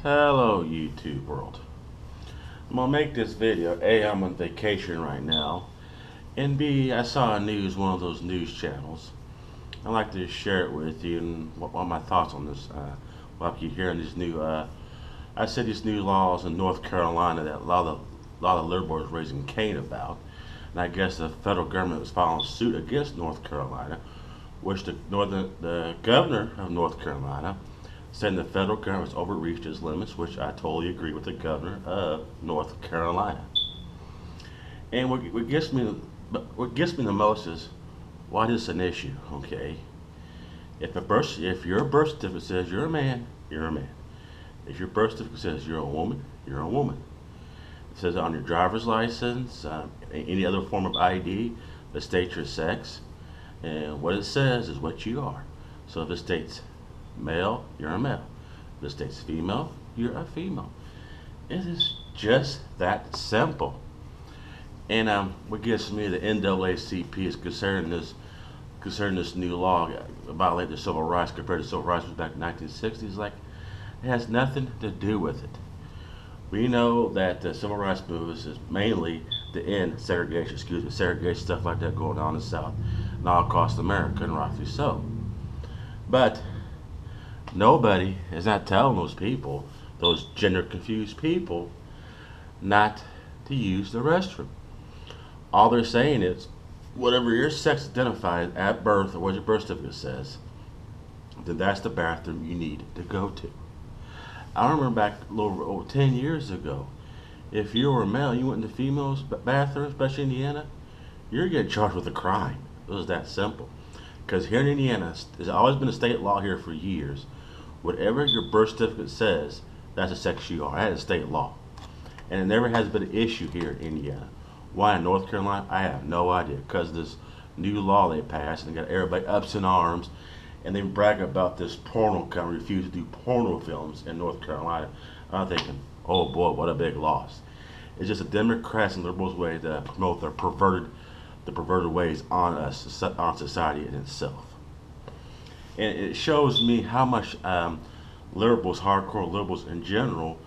Hello YouTube world. I'm gonna make this video. A, I'm on vacation right now, and B, I saw a one of those news channels. I'd like to share it with you and what my thoughts on this. While I keep hearing these I said these new laws in North Carolina that a lot of liberals are raising Cain about, and I guess the federal government was filing suit against North Carolina, which the governor of North Carolina saying the federal government's overreached its limits, which I totally agree with the governor of North Carolina. And what gets me the most is why this is an issue. Okay, if your birth certificate says you're a man, you're a man. If your birth certificate says you're a woman, you're a woman. It says on your driver's license, any other form of ID that states your sex, and what it says is what you are. So if it states male, you're a male. If it states female, you're a female. It is just that simple. And what gets me, the NAACP is concerning this new law violate the civil rights compared to civil rights back in the 1960s. Like, it has nothing to do with it. We know that the civil rights movement is mainly to end segregation, segregation, stuff like that going on in the South and all across America, and rightfully so. But nobody is not telling those people, those gender confused people, not to use the restroom. All they're saying is, whatever your sex identifies at birth or what your birth certificate says, then that's the bathroom you need to go to. I remember back a little over 10 years ago, if you were a male, you went into females' bathroom, especially in Indiana, you're getting charged with a crime. It was that simple. Because here in Indiana, there's always been a state law here for years. Whatever your birth certificate says, that's the sex you are. That is state law. And it never has been an issue here in Indiana. Why in North Carolina? I have no idea. Because this new law they passed and got everybody ups in arms, and they brag about this porno company refuse to do porno films in North Carolina. I'm thinking, oh boy, what a big loss. It's just a Democrats and liberals way to promote the perverted ways on us, on society in itself. And it shows me how much liberals, hardcore liberals in general,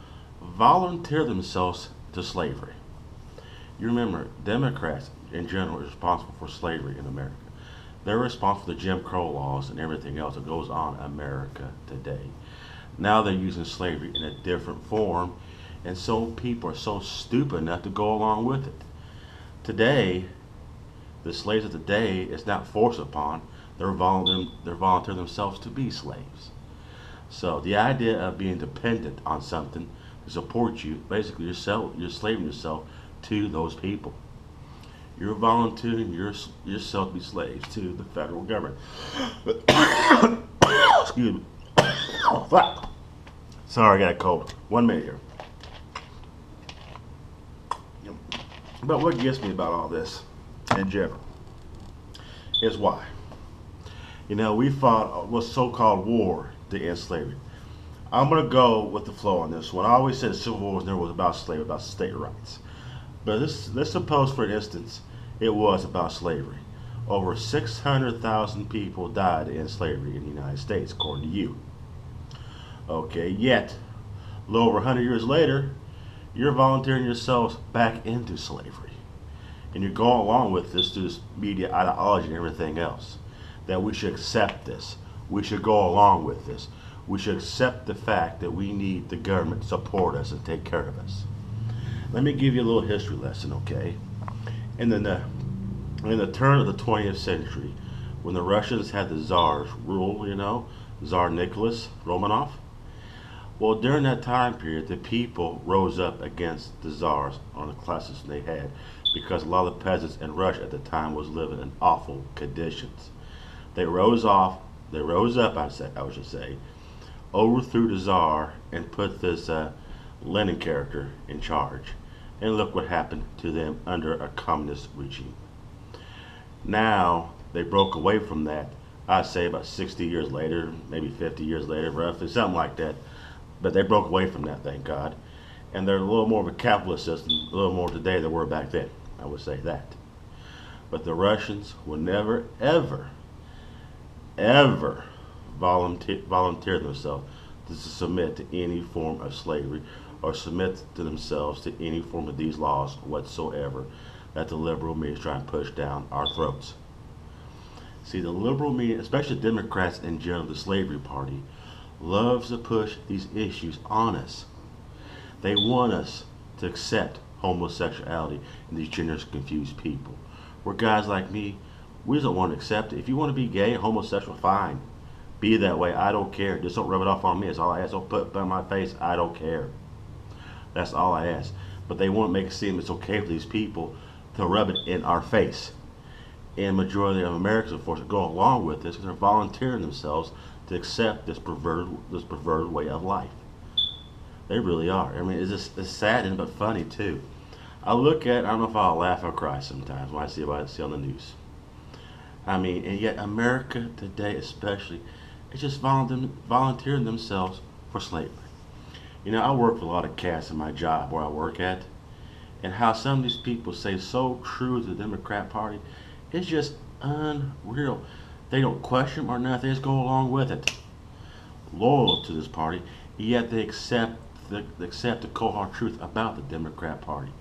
volunteer themselves to slavery. You remember, Democrats in general are responsible for slavery in America. They're responsible for the Jim Crow laws and everything else that goes on in America today. Now they're using slavery in a different form, and so people are so stupid enough to go along with it. Today, the slaves of today is not forced upon. They're volunteering themselves to be slaves. So the idea of being dependent on something to support you, basically you're slaving yourself to those people. You're volunteering yourself to be slaves to the federal government. Excuse me. Oh, fuck. Sorry, I got a cold. 1 minute here. But what gets me about all this in general is why. You know, we fought what's so-called war to end slavery. I'm going to go with the flow on this one. I always said Civil War never was about slavery, about state rights. But let's suppose, for instance, it was about slavery. Over 600,000 people died in slavery in the United States, according to you. Okay, yet, a little over 100 years later, you're volunteering yourselves back into slavery. And you're going along with this through this media ideology and everything else. That we should accept this. We should go along with this. We should accept the fact that we need the government to support us and take care of us. Let me give you a little history lesson, okay? In the turn of the 20th century, when the Russians had the Tsars rule, you know, Tsar Nicholas Romanov, well, during that time period, the people rose up against the Tsars on the classes they had, because a lot of the peasants in Russia at the time was living in awful conditions. They rose up, I should say, overthrew the Tsar and put this Lenin character in charge. And look what happened to them under a communist regime. Now, they broke away from that, I'd say about 60 years later, maybe 50 years later, roughly, something like that. But they broke away from that, thank God. And they're a little more of a capitalist system, a little more today than they were back then. I would say that. But the Russians will never, ever, ever volunteer themselves to submit to any form of slavery or submit to themselves to any form of these laws whatsoever that the liberal media is trying to push down our throats. See, the liberal media, especially Democrats in general, the slavery party, loves to push these issues on us. They want us to accept homosexuality and these gender confused people. Where guys like me, we just don't want to accept it. If you want to be gay, homosexual, fine. Be that way. I don't care. Just don't rub it off on me. That's all I ask. Don't put it on my face. I don't care. That's all I ask. But they want to make it seem it's okay for these people to rub it in our face. And majority of Americans, of course, go along with this because they're volunteering themselves to accept this perverted way of life. They really are. I mean, it's sad but funny too. I look at, I don't know if I'll laugh or cry sometimes when I see what I see on the news. I mean, and yet America today especially is just volunteering themselves for slavery. You know, I work with a lot of cats in my job where I work at, and how some of these people say so true to the Democrat Party, it's just unreal. They don't question or nothing, they just go along with it. Loyal to this party, yet they accept the cold hard truth about the Democrat Party.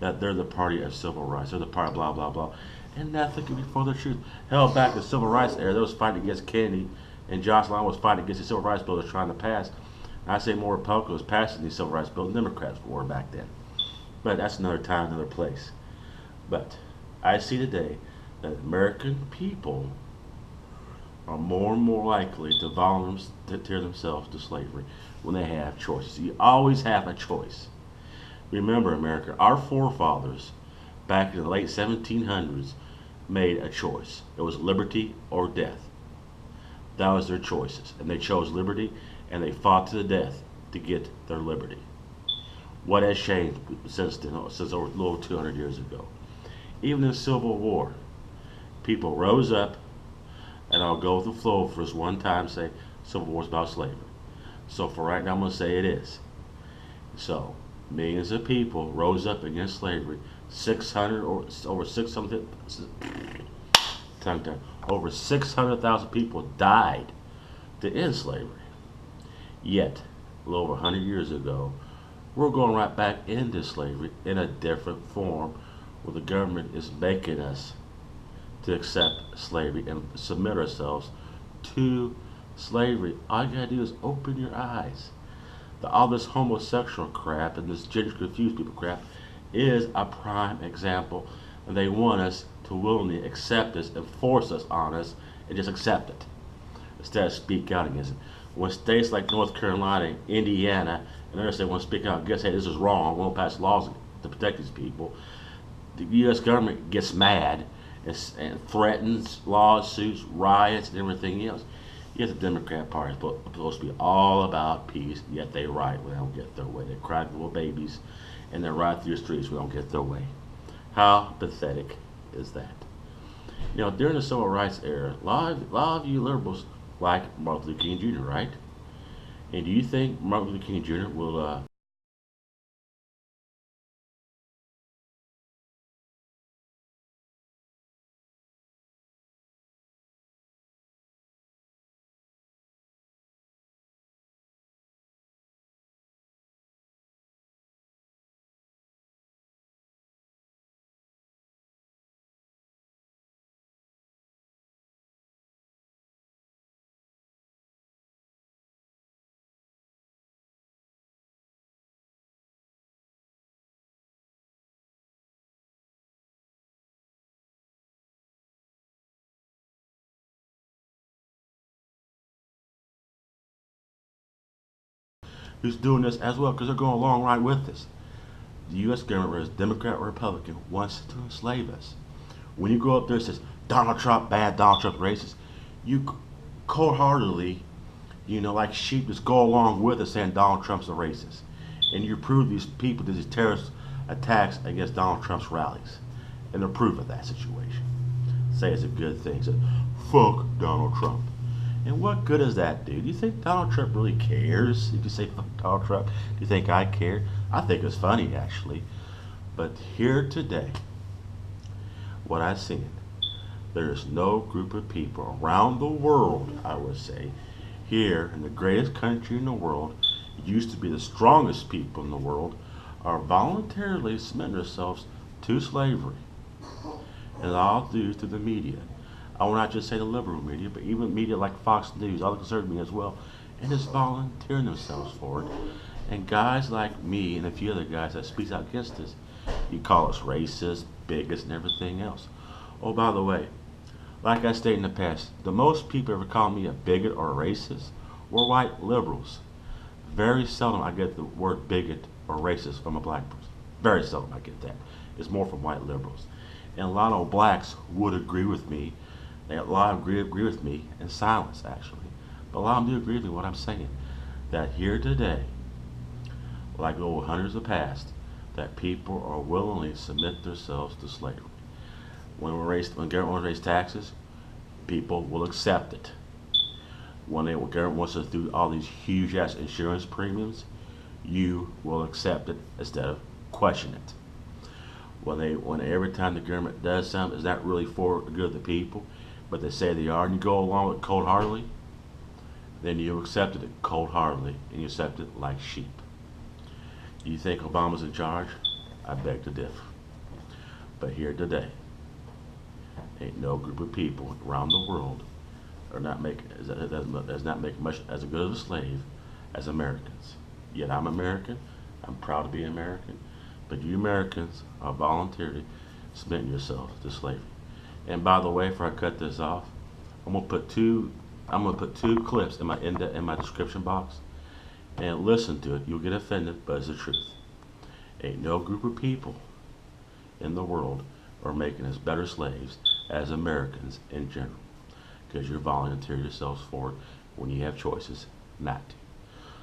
That they're the party of civil rights, they're the party of blah blah blah. And nothing can be further truth. Hell, back in the civil rights era, they was fighting against Kennedy, and Jocelyn was fighting against the civil rights bill they're trying to pass. And I say more Republicans was passing these civil rights bills than Democrats were back then. But that's another time, another place. But I see today that American people are more and more likely to volunteer themselves to slavery when they have choices. You always have a choice. Remember, America, our forefathers back in the late 1700s made a choice. It was liberty or death. That was their choices. And they chose liberty, and they fought to the death to get their liberty. What has changed since then, since over a little 200 years ago? Even in the Civil War, people rose up, and I'll go with the flow for this one time, say Civil War is about slavery. So for right now, I'm going to say it is. So millions of people rose up against slavery. 600 or over 600, over 600,000 people died to end slavery. Yet, a little over 100 years ago, we're going right back into slavery in a different form, where the government is making us to accept slavery and submit ourselves to slavery. All you gotta do is open your eyes. All this homosexual crap and this gender confused people crap is a prime example, and they want us to willingly accept this and force us on us and just accept it instead of speak out against it. When states like North Carolina, Indiana, and others say want to speak out against, hey, this is wrong, we'll pass laws to protect these people, the U.S. government gets mad and threatens lawsuits, riots, and everything else. Yet the Democrat Party is supposed to be all about peace, yet they riot when they don't get their way. They cry like little babies, and they ride through the streets when they don't get their way. How pathetic is that? You know, during the Civil Rights era, a lot of you liberals like Martin Luther King Jr., right? And do you think Martin Luther King Jr. will who's doing this as well, because they're going along right with this. The U.S. government, whether it's Democrat or Republican, wants to enslave us. When you go up there and says Donald Trump bad, Donald Trump racist, you cold-heartedly, you know, like sheep, just go along with it saying Donald Trump's a racist, and you prove these people, these terrorist attacks against Donald Trump's rallies, and they're proof of that situation. Say it's a good thing. Say, fuck Donald Trump. And what good does that do? Do you think Donald Trump really cares if you say fuck Donald Trump? Do you think I care? I think it's funny, actually. But here today, what I've seen, there is no group of people around the world, I would say, here in the greatest country in the world, used to be the strongest people in the world, are voluntarily submitting themselves to slavery. And all due to the media. I will not just say the liberal media, but even media like Fox News, all the conservative media as well, and just volunteering themselves for it. And guys like me and a few other guys that speak out against this, you call us racist, bigots, and everything else. Oh, by the way, like I stated in the past, the most people ever call me a bigot or a racist were white liberals. Very seldom I get the word bigot or racist from a black person. Very seldom I get that. It's more from white liberals. And a lot of blacks would agree with me. A lot of them agree with me in silence, actually. But a lot of them do agree with me what I'm saying. That here today, like over hundreds of past, that people are willingly submit themselves to slavery. When government raise taxes, people will accept it. When government wants to do all these huge ass insurance premiums, you will accept it instead of question it. When every time the government does something, it's not really for the good of the people, but they say they are, and you go along with it cold-heartedly, then you accept it cold-heartedly, and you accept it like sheep. Do you think Obama's in charge? I beg to differ. But here today, ain't no group of people around the world does not make much as good of a slave as Americans. Yet I'm American. I'm proud to be American. But you Americans are voluntarily submitting yourselves to slavery. And by the way, before I cut this off, I'm gonna put two clips in my description box, and listen to it. You'll get offended, but it's the truth. Ain't no group of people in the world are making us better slaves as Americans in general, because you're volunteering yourselves for it when you have choices not to.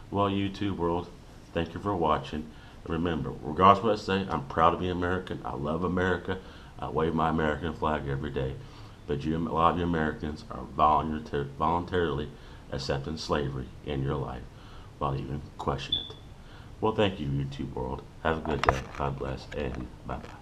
Well, YouTube world, thank you for watching. Remember, regardless of what I say, I'm proud to be American. I love America. I wave my American flag every day. But a lot of you Americans are voluntarily accepting slavery in your life while even questioning it. Well, thank you, YouTube world. Have a good day. God bless, and bye-bye.